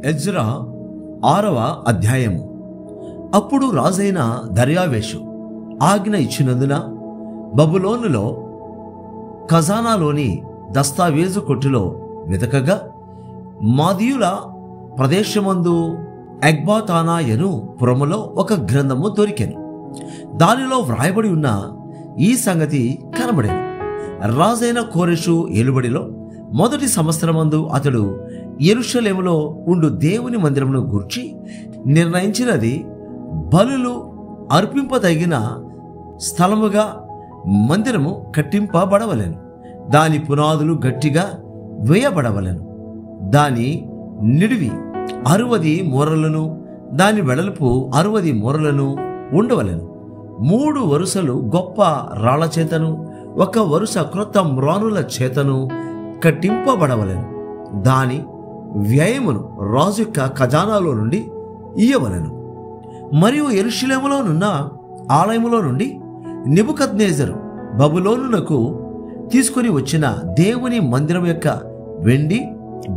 Ezra 6వ అధ్యాయము. అప్పుడు రాజైన దర్యావేషు ఆజ్ఞ ఇచ్చినందున బబులోనులో ఖజానాలోని దస్తావేజు కొట్టులో వెతకగా మాదీయుల ప్రదేశమందు ఎగ్బాతానాయను పురములో ఒక గ్రంథము దొరికెను. దానిలో వ్రాయబడి ఉన్న ఈ సంగతి కనబడెను. రాజైన కోరెషు ఏలుబడిలో మొదటి సంవత్సరమందు అతడు యెరూషలేములో ఉండు దేవుని మందిరమును గూర్చి నిర్ణయించినది బలులు అర్పింపదగిన స్థలముగా మందిరము కట్టింపబడవలెను. దాని పునాదులు గట్టిగా వేయబడవలెను. దాని నిడివి 60 మూరలను, దాని వెడల్పు 60 మూరలను ఉండవలెను. 3 వరుసలు గొప్ప రాళ్ల చేతను, 1 వరుస క్రొత్త మ్రానుల చేతను కట్టింపబడవలెను. దాని వ్యయమును రాజు యొక్క ఖజానాలో నుండి ఇయ్యవలెను. మరియు యెరూషలేములోనున్న ఆలయములో నుండి నెబుకద్నెజరు బబులోనునకు తీసుకుని వచ్చిన దేవుని మందిరం యొక్క వెండి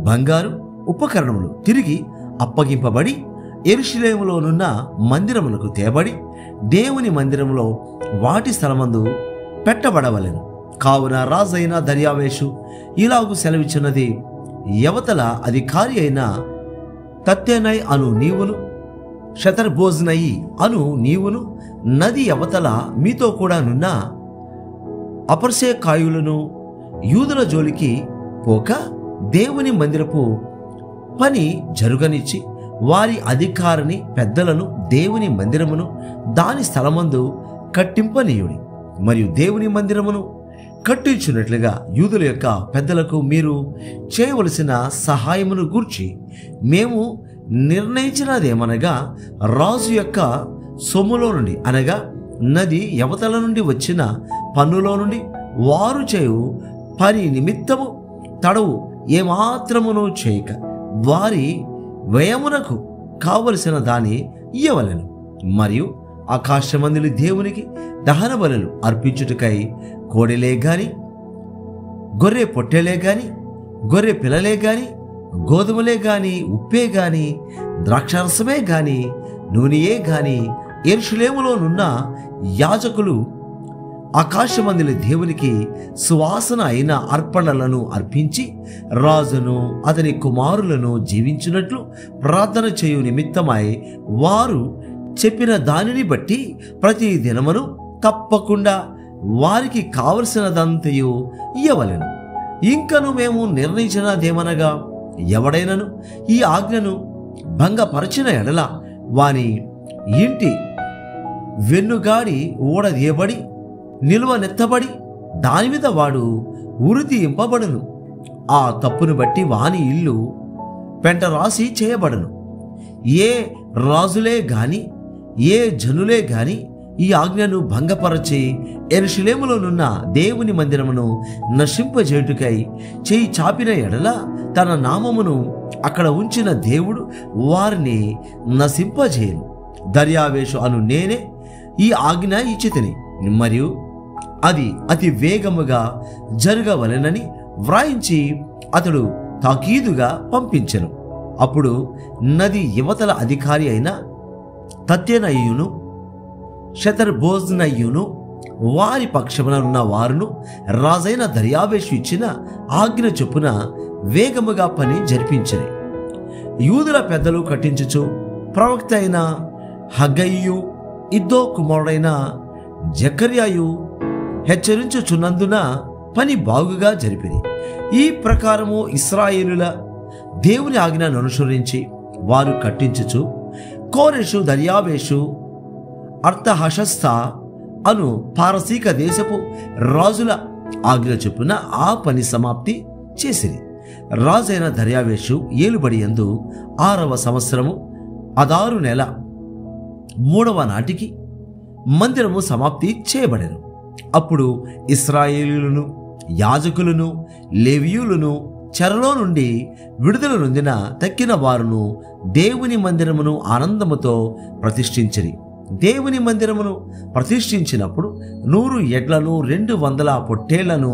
బంగారు ఉపకరణములు తిరిగి అప్పగింపబడి యెరూషలేములోనున్న మందిరములకు తేబడి దేవుని మందిరములో వాటి స్థలమందు పెట్టబడవలెను. కావున రాజైన దర్యావేషు ఇలాగు సెలవిచ్చినది: యవతల అధికారి అయిన తత్తెనై అను నీవును, షతర్బోజ్నయి అను నీవును, నది యవతల మీతో కూడా నున్న అపర్సేకాయులను యూదుల జోలికి పోక దేవుని మందిరపు పని జరుగనిచ్చి వారి అధికారిని పెద్దలను దేవుని మందిరమును దాని స్థలమందు కట్టింపనీయుడి. మరియు దేవుని మందిరమును కట్టించున్నట్లుగా యూదుల యొక్క పెద్దలకు మీరు చేయవలసిన సహాయమును గూర్చి మేము నిర్ణయించినదేమనగా, రాజు యొక్క సొమ్ములో నుండి అనగా నది యవతల నుండి వచ్చిన పన్నులో నుండి వారు చేయు పని నిమిత్తము తడవు ఏమాత్రమును చేయక వారి వ్యయమునకు కావలసిన దాన్ని ఇయ్యవలెను. మరియు ఆకాశమందులి దేవునికి దహన బలులు అర్పించుటకై కోడెలే గాని, గొర్రె పొట్టెలే గాని, గొర్రె పిల్లలే గాని, గోధుమలే గాని, ఉప్పే గాని, ద్రాక్షారసమే గాని, నూనెయే గాని యెరూషలేములోనున్న యాజకులు ఆకాశమందులి దేవునికి సువాసన అయిన అర్పణలను అర్పించి రాజును అతని కుమారులను జీవించినట్లు ప్రార్థన చేయు నిమిత్తమై వారు చెప్పిన దానిని బట్టి ప్రతి దినమును తప్పకుండా వారికి కావలసినదంతయు ఇయ్యవలెను. ఇంకను మేము నిర్ణయించినదేమనగా, ఎవడైనను ఈ ఆజ్ఞను భంగపరచిన ఎడల వాని ఇంటి వెన్నుగాడి ఊడదీయబడి నిలువనెత్తబడి దానిమీద వాడు ఉరితీయింపబడును. ఆ తప్పును బట్టి వాని ఇల్లు పెంటరాసి చేయబడును. ఏ రాజులే గాని ఏ జనులే గాని ఈ ఆజ్ఞను భంగపరచి యెరూషలేములోనున్న దేవుని మందిరమును నశింపజేయుటకై చేయి చాపిన ఎడల తన నామమును అక్కడ ఉంచిన దేవుడు వారిని నశింపజేయను. దర్యావేషు అను నేనే ఈ ఆజ్ఞ ఇచ్చితిని, మరియు అది అతి వేగముగా జరగవలెనని వ్రాయించి అతడు తాకీదుగా పంపించెను. అప్పుడు నది యువతల అధికారి అయిన తత్తెనయ్యును షతర్బోజ్నయ్యును వారి పక్షమున ఉన్న వారును రాజైన దర్యావేషు ఇచ్చిన ఆజ్ఞ చొప్పున వేగముగా పని జరిపించని యూదుల పెద్దలు కట్టించుచు ప్రవక్త అయిన హగ్గయియు ఇద్దో కుమారుడైన జకర్యాయు హెచ్చరించుచున్నందున పని బాగుగా జరిపింది. ఈ ప్రకారము ఇశ్రాయేలుల దేవుని ఆజ్ఞను అనుసరించి వారు కట్టించుచు కోరెషు దర్యావేషు అర్తహషస్త అను పారసీక దేశపు రాజుల ఆజ్ఞ చొప్పున ఆ పని సమాప్తి చేసిరి. రాజైన దర్యావేషు ఏలుబడి యందు 6వ సంవత్సరము అదారు నెల 3వ నాటికి మందిరము సమాప్తి చేయబడెను. అప్పుడు ఇశ్రాయేలీయులను యాజకులను లేవీయులను చెరలో నుండి విడుదల నొందిన తక్కిన వారును దేవుని మందిరమును ఆనందముతో ప్రతిష్ఠించిరి. దేవుని మందిరమును ప్రతిష్ఠించినప్పుడు 100 ఎడ్లను, 200 పొట్టేళ్లను,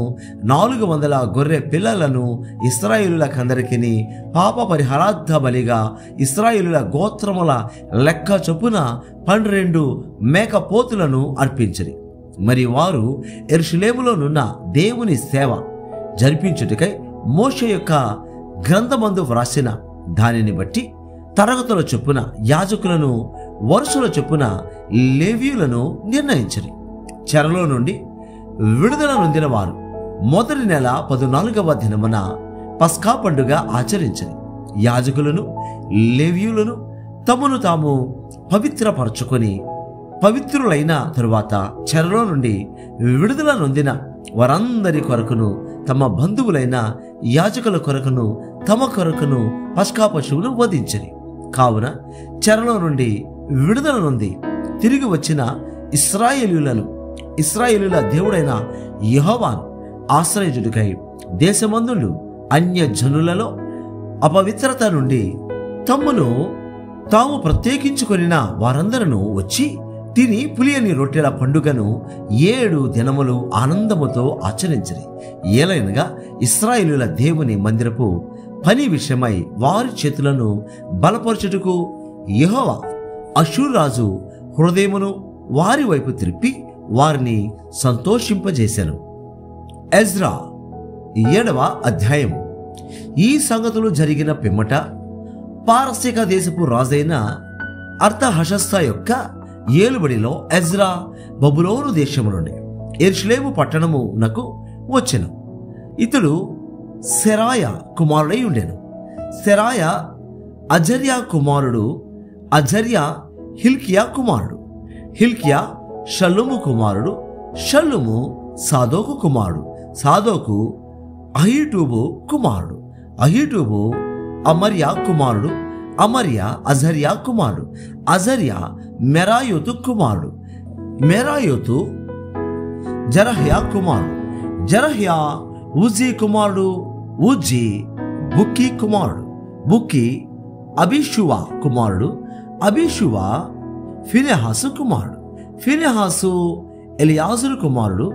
400 గొర్రె పిల్లలను ఇశ్రాయేలులకందరికీ పాప పరిహారార్థ బలిగా ఇశ్రాయేలుల గోత్రముల లెక్క చొప్పున 12 మేకపోతులను అర్పించిరి. మరి వారు యెరూషలేములోనున్న దేవుని సేవ జరిపించుటకై మోషే యొక్క గ్రంథమందు వ్రాసిన దానిని బట్టి తరగతుల చొప్పున యాజకులను, వరుసల చొప్పున లేవీయులను నిర్ణయించరి. చెరలో నుండి విడుదల నొందిన వారు మొదటి నెల 14వ దినమున పస్కా పండుగ ఆచరించరి. యాజకులను, లేవీయులను తమను తాము పవిత్రపరచుకొని పవిత్రులైన తరువాత చెరలో నుండి విడుదల నొందిన వారందరి కొరకును, తమ బంధువులైన యాజకుల కొరకును, తమ కొరకును పస్కా పశువును వధించరి. కావున చెరలో నుండి విడుదల నొంది తిరిగి వచ్చిన ఇశ్రాయేలుల దేవుడైన యెహోవాను ఆశ్రయించుటకై దేశమందుండు అన్య జనులలో అపవిత్రత నుండి తమ్మును తాము ప్రత్యేకించుకొనిన వారందరూ వచ్చి తిని పులియని రొట్టెల పండుగను 7 దినములు ఆనందముతో ఆచరించరి. ఏలైనగా ఇశ్రాయేలుల దేవుని మందిరపు పని విషయమై వారి చేతులను బలపరచుటకు యెహోవా అష్షూరు రాజు హృదయమును వారి వైపు త్రిప్పి వారిని సంతోషింపజేశాను. ఎజ్రా 7వ అధ్యాయము. ఈ సంగతులు జరిగిన పిమ్మట పారసీక దేశపు రాజైన అర్తహషస్త యొక్క ఏలుబడిలో ఎజ్రా బబులోను దేశము నుండి యెరూషలేము పట్టణమునకు వచ్చెను. ఇతడు సెరాయ కుమారుడై ఉండెను. సెరాయ అజర్యా కుమారుడు, అజర్యా హిల్కియా కుమారుడు, హిల్కియా షల్లూము కుమారుడు, షల్లూము సాదోకు కుమారుడు, సాదోకు అహీటూబు కుమారుడు, అహీటూబు అమర్యా కుమారుడు, అమర్యా అజర్యా కుమారుడు, అజర్యా మెరాయోతు కుమారుడు, మెరాయోతు జరహ్యా కుమారుడు, జరహ్యా ఉజ్జీ కుమారుడు, ఉజ్జీ బుక్కీ కుమారుడు, బుక్కీ అబీషువా కుమారుడు, అబీషువా ఫినెహాసు కుమారుడు, ఫినెహాసు ఎలియాజరు కుమారుడు,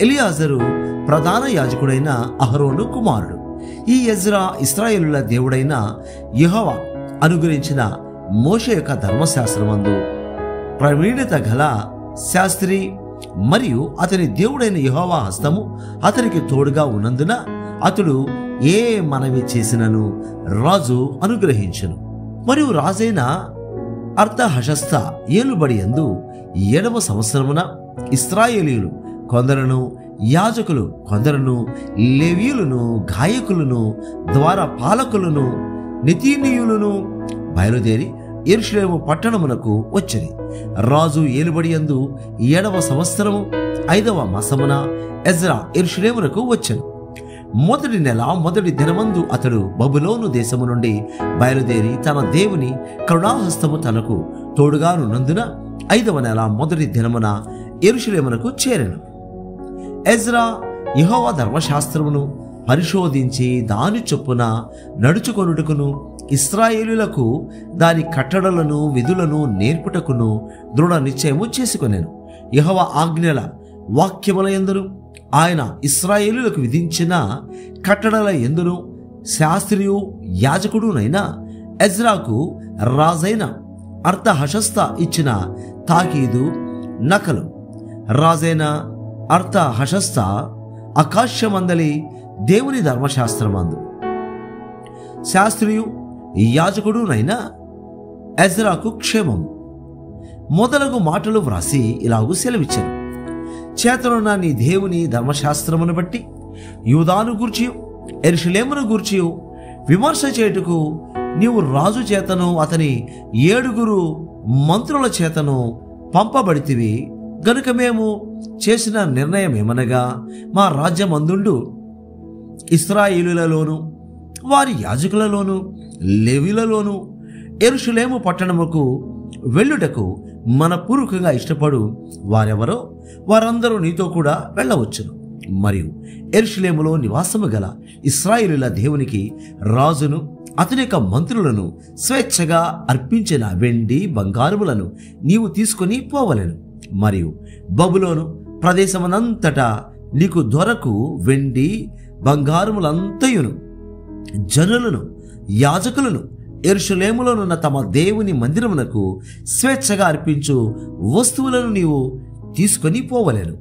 ఎలియాజరు ప్రధాన యాజకుడైన అహరోను కుమారుడు. ఈ ఎజ్రా ఇశ్రాయేలుల దేవుడైన యెహోవా అనుగ్రహించిన మోషే యొక్క ధర్మశాస్త్రమందు ప్రవీణత గల శాస్త్రి మరియు అతని దేవుడైన యెహోవా హస్తము అతనికి తోడుగా ఉన్నందున అతడు ఏ మనవి చేసినను రాజు అనుగ్రహించును. మరియు రాజైన అర్తహషస్త ఏలుబడి యందు 7వ సంవత్సరమున ఇశ్రాయేలీయులు కొందరును, యాజకులు కొందరును, లేవీయులను, గాయకులను, ద్వారా పాలకులను, నితీనీయులను బయలుదేరి యెరూషలేము పట్టణమునకు వచ్చిరి. రాజు ఏలుబడి యందు 7వ సంవత్సరము 5వ మాసమున ఎజ్రా యెరూషలేమునకు వచ్చెను. మొదటి నెల మొదటి దినమందు అతడు బబులోను దేశము నుండి బయలుదేరి తన దేవుని కరుణాహస్తము తనకు తోడుగానున్నందున 5వ నెల మొదటి దినమున యెరూషలేమునకు చేరెను. ఎజ్రా యెహోవా ధర్మశాస్త్రమును పరిశోధించి దాని చొప్పున నడుచుకొనుటకును ఇశ్రాయేలులకు దాని కట్టడలను విధులను నేర్పుటకును దృఢ నిశ్చయము చేసుకొనెను. యెహోవా ఆజ్ఞల వాక్యముల యందును ఆయన ఇశ్రాయేలులకు విధించిన కట్టడల యందును శాస్త్రియు యాజకుడునైన ఎజ్రాకు రాజైన అర్తహషస్త ఇచ్చిన తాకీదు నకలు. రాజైన అర్తహషస్త ఆకాశమందలి దేవుని ధర్మశాస్త్రమందు శాస్త్రియు యాజకుడునైన ఎజ్రాకు క్షేమము మొదలగు మాటలు వ్రాసి ఇలాగూ సెలవిచ్చాను. చేతనున్న నీ దేవుని ధర్మశాస్త్రమును బట్టి యూదాను గూర్చి యెరూషలేమును గూర్చి విమర్శ చేయుటకు నీవు రాజు చేతను అతని 7 మంత్రుల చేతను పంపబడితివి గనుక మేము చేసిన నిర్ణయం ఏమనగా మా రాజ్యమందుండు ఇశ్రాయేలులలోను వారి యాజకులలోను లేవీయులలోను యెరూషలేము పట్టణముకు వెళ్ళుటకు మనపూర్వకంగా ఇష్టపడు వారెవరో వారందరూ నీతో కూడా వెళ్ళవచ్చును. మరియు యెరూషలేములో నివాసము గల ఇశ్రాయేలుల దేవునికి రాజును అతని యొక్క మంత్రులను స్వేచ్ఛగా అర్పించిన వెండి బంగారములను నీవు తీసుకొని పోవలెను. మరియు బబులోను ప్రదేశమనంతటా నీకు దొరకు వెండి బంగారములంతయును జనులను యాజకులను యెరూషలేములోనున్న తమ దేవుని మందిరమునకు స్వేచ్ఛగా అర్పించు వస్తువులను నీవు తీసుకొని పోవలెను.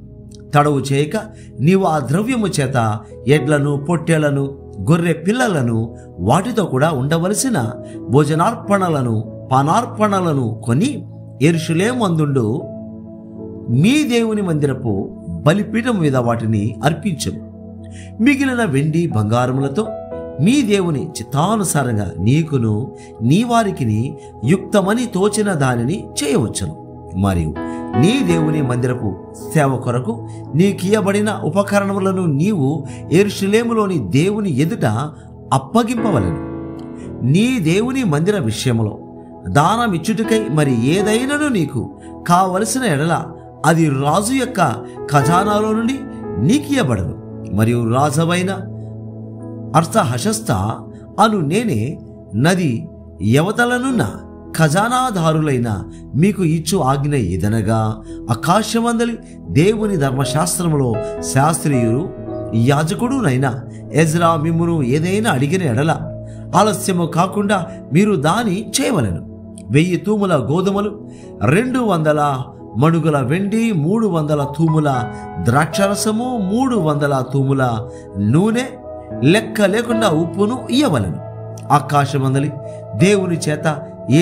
తడవు చేయక నీవు ఆ ద్రవ్యము చేత ఎడ్లను పొట్టేళ్లను గొర్రె పిల్లలను వాటితో కూడా ఉండవలసిన భోజనార్పణలను పానార్పణలను కొని యెరూషలేమందుండు మీ దేవుని మందిరపు బలిపీఠం మీద వాటిని అర్పించము. మిగిలిన వెండి బంగారములతో మీ దేవుని చిత్తానుసారంగా నీకును నీ వారికిని యుక్తమని తోచిన దానిని చేయవచ్చును. మరియు నీ దేవుని మందిరపు సేవ కొరకు నీకియబడిన ఉపకరణములను నీవు యెరూషలేములోని దేవుని ఎదుట అప్పగింపవలెను. నీ దేవుని మందిర విషయంలో దానమిచ్చుటకై మరి ఏదైనాను నీకు కావలసిన ఎడల అది రాజు యొక్క ఖజానాలో నుండి నీకియబడదు. మరియు రాజవైన అర్తహషస్త అను నేనే నది యవతలనున్న ఖజానాదారులైన మీకు ఇచ్చు ఆజ్ఞ ఏదనగా, ఆకాశమందలి దేవుని ధర్మశాస్త్రములో శాస్త్రీయులు యాజకుడునైనా ఎజ్రా మిమ్మును ఏదైనా అడిగిన ఎడల ఆలస్యము కాకుండా మీరు దాని చేయవలెను. 1000 తూముల గోధుమలు, 200 మణుగుల వెండి, 300 తూముల ద్రాక్షరసము, 300 తూముల నూనె, లెక్క లేకుండా ఉప్పును ఇయ్యవలెను. ఆకాశమందలి దేవుని చేత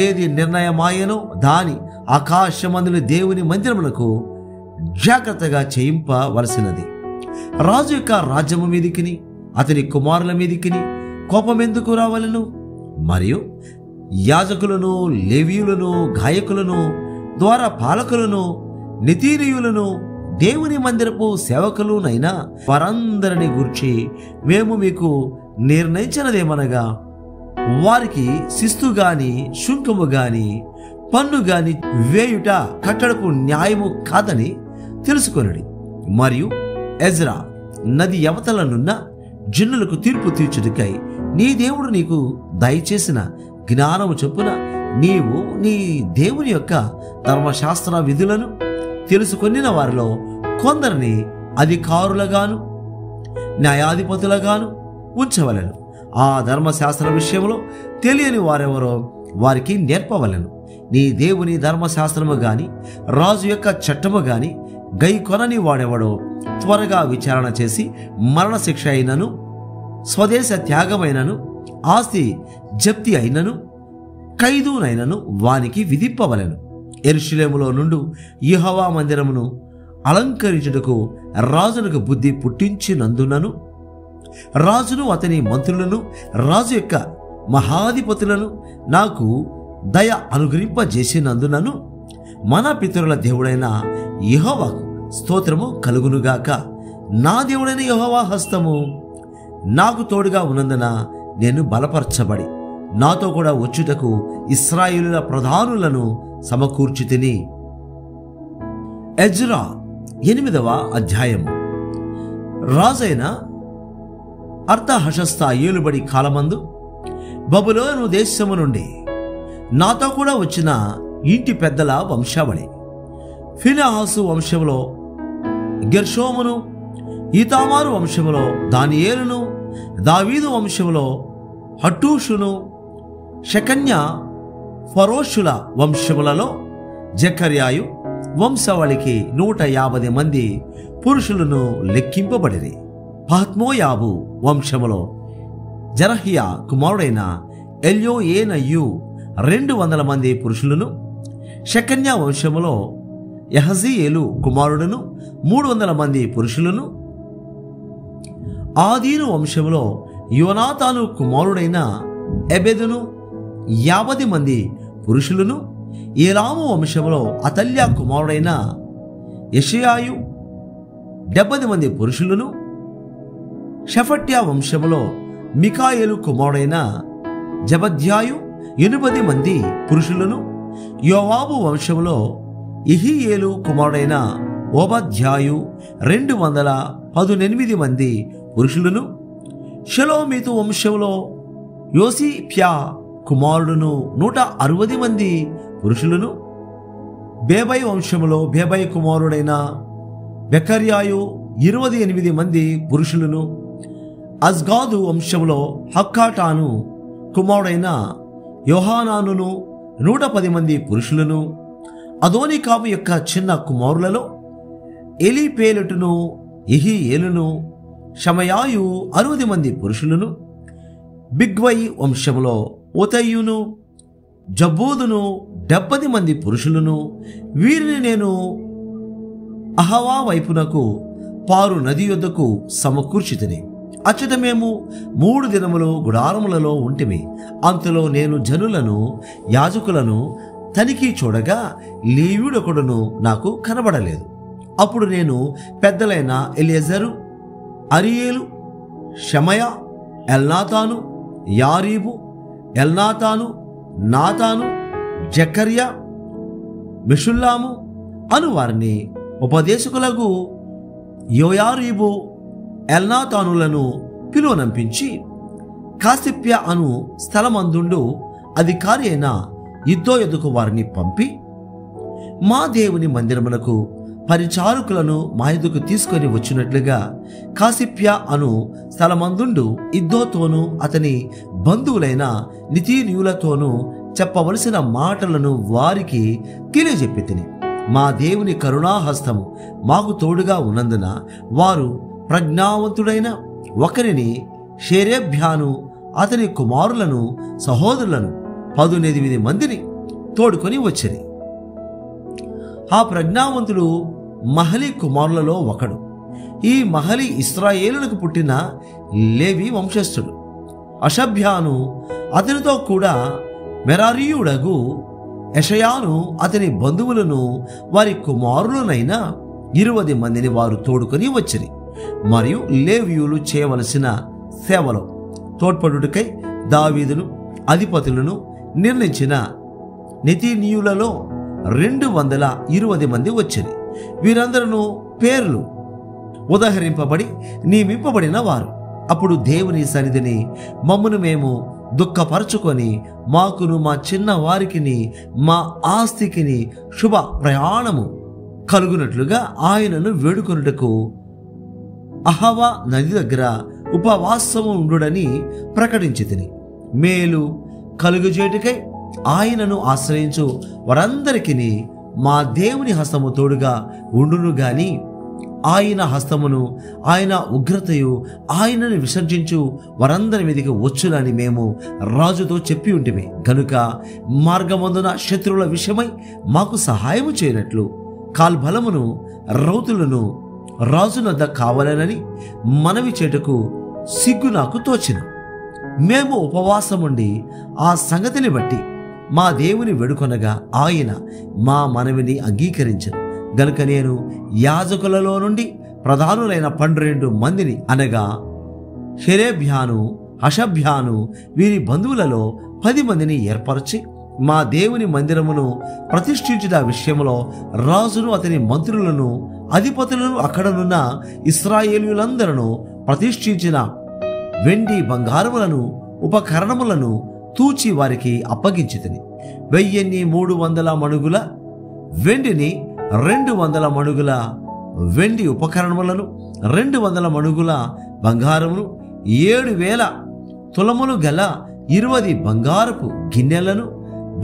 ఏది నిర్ణయమాయనో దాని ఆకాశమందలి దేవుని మందిరమునకు జాగ్రత్తగా చేయింపవలసినది. రాజు యొక్క రాజ్యము మీదికిని అతని కుమారుల మీదికిని కోపమెందుకు రావలెను? మరియు యాజకులను, లేవీయులను, గాయకులను, ద్వారా పాలకులను, నితీనీయులను, దేవుని మందిరపు సేవకులునైనా వారందరిని గూర్చి మేము మీకు నిర్ణయించినదేమనగా, వారికి శిస్తు గాని శుంకము గాని పన్ను గాని వేయుట కట్టడపు న్యాయము కాదని తెలుసుకొనుడి. మరియు ఎజ్రా నది యవతలనున్న జనులకు తీర్పు తీర్చుటకై నీ దేవుడు నీకు దయచేసిన జ్ఞానము చొప్పున నీవు నీ దేవుని యొక్క ధర్మశాస్త్ర విధులను తెలుసుకొనిన వారిలో కొందరిని అధికారులుగాను న్యాయాధిపతులుగాను ఉంచవలెను. ఆ ధర్మశాస్త్ర విషయంలో తెలియని వారెవరో వారికి నేర్పవలెను. నీ దేవుని ధర్మశాస్త్రము గాని రాజు యొక్క చట్టము గాని గై కొనని వాడెవడో త్వరగా విచారణ చేసి మరణశిక్ష అయినను, స్వదేశ త్యాగమైనను, ఆస్తి జప్తి అయినను, ఖైదునైనను వానికి విధింపవలెను. యెరూషలేములో నుండి యెహోవా మందిరమును అలంకరించుటకు రాజునకు బుద్ధి పుట్టించినందునను, రాజును అతని మంత్రులను రాజు యొక్క మహాధిపతులను నాకు దయ అనుగ్రహింపజేసినందునను మన పితరుల దేవుడైన యెహోవాకు స్తోత్రము కలుగునుగాక. నా దేవుడైన యెహోవా హస్తము నాకు తోడుగా ఉన్నందున నేను బలపరచబడి నాతో కూడా వచ్చుటకు ఇశ్రాయేలుల ప్రధానులను సమకూర్చితిని. ఎజ్రా 8వ అధ్యాయము. రాజైన అర్తహషస్త ఏలుబడి కాలమందు బబులోను దేశము నుండి నాతో కూడా వచ్చిన ఇంటి పెద్దల వంశావళి: ఫినెహాసు వంశములో గెర్షోమును, ఈతామారు వంశములో దానియేలును, దావీదు వంశములో హట్టూషును, షెకన్యా ఫరోషుల వంశములలో జకర్యాయు వంశవళికి 150 మంది పురుషులను లెక్కింపబడిరి. పహత్మోయాబు వంశములో జరహియా కుమారుడైన ఎల్యోయేనయు 200 మంది పురుషులను, షెకన్యా వంశములో యహజీయేలు కుమారుడును 300 మంది పురుషులను, ఆదీను వంశములో యోనాతాను కుమారుడైన ఎబెదును 50 మంది పురుషులను, ఏలాము వంశములో అతల్యా కుమారుడైన యెషయాయు 70 మంది పురుషులను, షెఫట్యా వంశములో మికాయేలు కుమారుడైన జబద్యాయు 80 మంది పురుషులను, యోవాబు వంశములో ఇహియేలు కుమారుడైన ఓబద్యాయు 218 మంది పురుషులను, షెలోమీతు వంశములో యోసిఫ్యా కుమారుడును 160 మంది పురుషులను, బేబై వంశములో బేబై కుమారుడైన బెకర్యాయు 28 మంది పురుషులను, అజ్గాదు వంశములో హక్కాటాను కుమారుడైన యోహానానును 110 మంది పురుషులను, అదోనికాము యొక్క చిన్న కుమారులలో ఎలీపేలెటును, యెహీయేలును, షమయాయు 60 మంది పురుషులను, బిగ్వై వంశములో ఉతయ్యును, జబ్బూదును 70 మంది పురుషులను, వీరిని నేను అహవా వైపునకు పారు నది యొద్దకు సమకూర్చితిని. అచ్చట మేము 3 దినములు గుడారములలో ఉంటిమి. అంతలో నేను జనులను, యాజకులను తనిఖీ చూడగా లేవీయుడొకడును నాకు కనబడలేదు. అప్పుడు నేను పెద్దలైన ఎలియజరు, అరియేలు, షమయ, ఎల్నాతాను, యారీబు, ఎల్నాతాను, నాతాను, జకర్యా, మెషుల్లాము అను వారిని, ఉపదేశకులకు యోయారీబు, ఎల్నాతానులను పిలువనంపించి కాసిప్య అను స్థలమందుండు అధికారి అయిన ఇద్దో ఎదుకు వారిని పంపి, మా దేవుని మందిరమునకు పరిచారకులను మా ఎదుకు తీసుకొని వచ్చినట్లుగా కాసిప్య అను స్థలమందుండు ఇద్దోతోనూ అతని బంధువులైన నితీనీయులతోనూ చెప్పవలసిన మాటలను వారికి తెలియజెప్పి తిని, మా దేవుని కరుణాహస్తము మాకు తోడుగా ఉన్నందున వారు ప్రజ్ఞావంతుడైన ఒకరిని, షేరేబ్యాను అతని కుమారులను, సహోదరులను 18 మందిని తోడుకొని వచ్చిరి. ఆ ప్రజ్ఞావంతుడు మహలి కుమారులలో ఒకడు. ఈ మహలి ఇశ్రాయేలులకు పుట్టిన లేవి వంశస్థుడు. అషభ్యాను అతనితో కూడా మెరారీయుడగు యెషయాను అతని బంధువులను, వారి కుమారులనైన 20 మందిని వారు తోడుకొని వచ్చిరి. మరియు లేవీయులు చేయవలసిన సేవలో తోడ్పడుటకై దావీదును అధిపతులను నిర్ణయించిన నెతీనీయులలో 220 మంది వచ్చిరి. వీరందరూ పేర్లు ఉదహరింపబడి నియమింపబడిన వారు. అప్పుడు దేవుని సన్నిధిని మమ్మును మేము దుఃఖపరచుకొని మాకును మా చిన్న వారికిని మా ఆస్తికిని శుభ ప్రయాణము కలుగునట్లుగా ఆయనను వేడుకొనుటకు అహవా నది దగ్గర ఉపవాసము ఉండుడని ప్రకటించి తిని, మేలు కలుగుజేటుకై ఆయనను ఆశ్రయించు వారందరికీ మా దేవుని హస్తము తోడుగా ఉండును గాని ఆయన హస్తమును, ఆయన ఉగ్రతయు ఆయనను విసర్జించు వారందరి మీదకి వచ్చునని మేము రాజుతో చెప్పి ఉంటిమి. కనుక మార్గమందున శత్రువుల విషయమై మాకు సహాయము చేయనట్లు కాల్బలమును, రౌతులను రాజునద్ద కావాలనని మనవి చేటుకు సిగ్గు నాకు తోచెను. మేము ఉపవాసముండి ఆ సంగతిని బట్టి మా దేవుని వేడుకొనగా ఆయన మా మనవిని అంగీకరించను. గనుక నేను యాజకులలో నుండి ప్రధానులైన 12 మందిని, అనగా షెరేబ్యాను, హషభ్యాను వీరి బంధువులలో 10 మందిని ఏర్పరచి మా దేవుని మందిరమును ప్రతిష్ఠించిన విషయంలో రాజును, అతని మంత్రులను, అధిపతులను, అక్కడనున్న ఇశ్రాయేలీయులందరూ ప్రతిష్ఠించిన వెండి బంగారములను, ఉపకరణములను తూచి వారికి అప్పగించితిని. 1300 మణుగుల వెండిని, 200 మణుగుల వెండి ఉపకరణములను, 200 మణుగుల బంగారమును, 7000 తులములు గల 20 బంగారపు గిన్నెలను,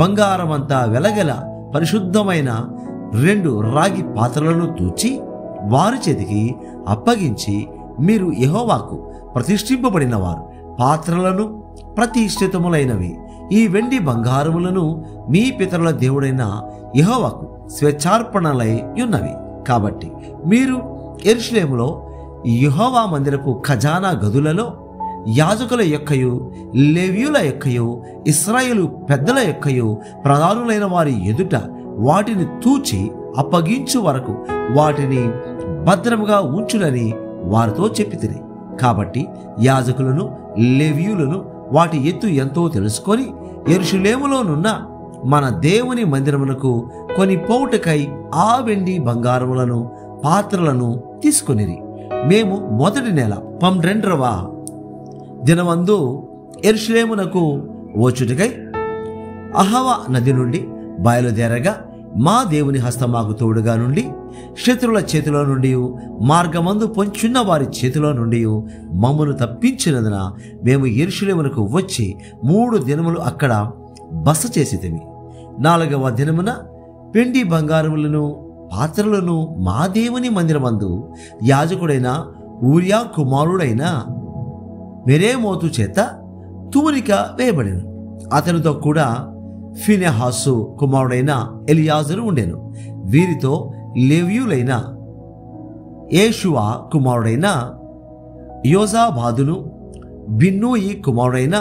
బంగారమంతా వెలగల పరిశుద్ధమైన 2 రాగి పాత్రలను తూచి వారి చేతికి అప్పగించి, మీరు యెహోవాకు ప్రతిష్ఠింపబడిన వారు, పాత్రలను ప్రతిష్ఠితములైనవి ఈ వెండి బంగారములను మీ పితరుల దేవుడైన యెహోవాకు స్వేచ్ఛార్పణలై ఉన్నవి. కాబట్టి మీరు యెరూషలేములో యెహోవా మందిరపు ఖజానా గదులలో యాజకుల యొక్కయు, లేవీయుల యొక్కయు, ఇశ్రాయేలు పెద్దల యొక్కయు ప్రధానులైన వారి ఎదుట వాటిని తూచి అప్పగించు వరకు వాటిని భద్రముగా ఉంచునని వారితో చెప్పితిని. కాబట్టి యాజకులను, లేవీయులను వాటి ఎత్తు ఎంతో తెలుసుకొని యెరూషలేములోనున్న మన దేవుని మందిరమునకు కొని పోవుటకై ఆ వెండి బంగారములను, పాత్రలను తీసుకొనిరి. మేము మొదటి నెల 12వ దినమందు యెరూషలేమునకు వచ్చుటకై అహవా నది నుండి బయలుదేరగా మా దేవుని హస్తం మాకు తోడుగా నుండి శత్రువుల చేతిలో నుండి మార్గమందు పొంచున్న వారి చేతిలో నుండి మమ్మను తప్పించినందున మేము యెరూషలేమునకు వచ్చి 3 దినములు అక్కడ బస చేసితిమి. 4వ దినమున వెండి బంగారములను పాత్రలను మా దేవుని మందిరమందు యాజకుడైన ఊరియా కుమారుడైన మెరేమోతు చేత తూనిక వేయబడెను. అతనితో కూడా ఫినెహాసు కుమారుడైన ఎలియాజరు ఉండెను. వీరితో లేవీయులైన యేషువా కుమారుడైన యోజాబాదును బిన్నూయి కుమారుడైన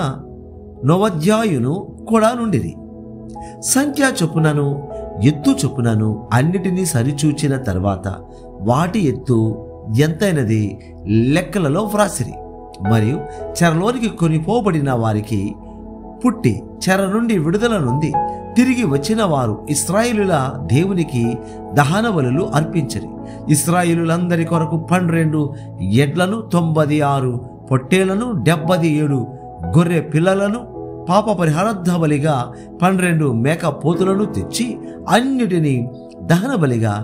నోవద్యాయును కూడా నుండిరి. సంఖ్యా చొప్పునను ఎత్తు చొప్పునను అన్నిటినీ సరిచూచిన తర్వాత వాటి ఎత్తు ఎంతైనది లెక్కలలో వ్రాసిరి. మరియు చెరలోనికి కొనిపోబడిన వారికి పుట్టి చెర నుండి విడుదల నుండి తిరిగి వచ్చిన వారు ఇశ్రాయేలుల దేవునికి దహన బలులు అర్పించరి. ఇశ్రాయేలులందరి కొరకు 12 ఎడ్లను, 96 పొట్టేళ్లను, 77 గొర్రె పిల్లలను, పాప పరిహారార్థ బలిగా 12 మేక పోతులను తెచ్చి అన్నిటినీ దహన బలిగా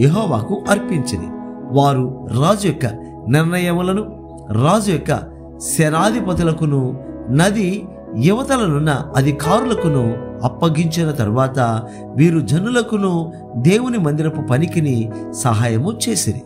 యెహోవాకు అర్పించిరి. వారు రాజు యొక్క నిర్ణయములను రాజు యొక్క సేనాధిపతులకును నది యువతలనున్న అధికారులకును అప్పగించిన తరువాత వీరు జనులకును దేవుని మందిరపు పనికిని సహాయము చేసిరి.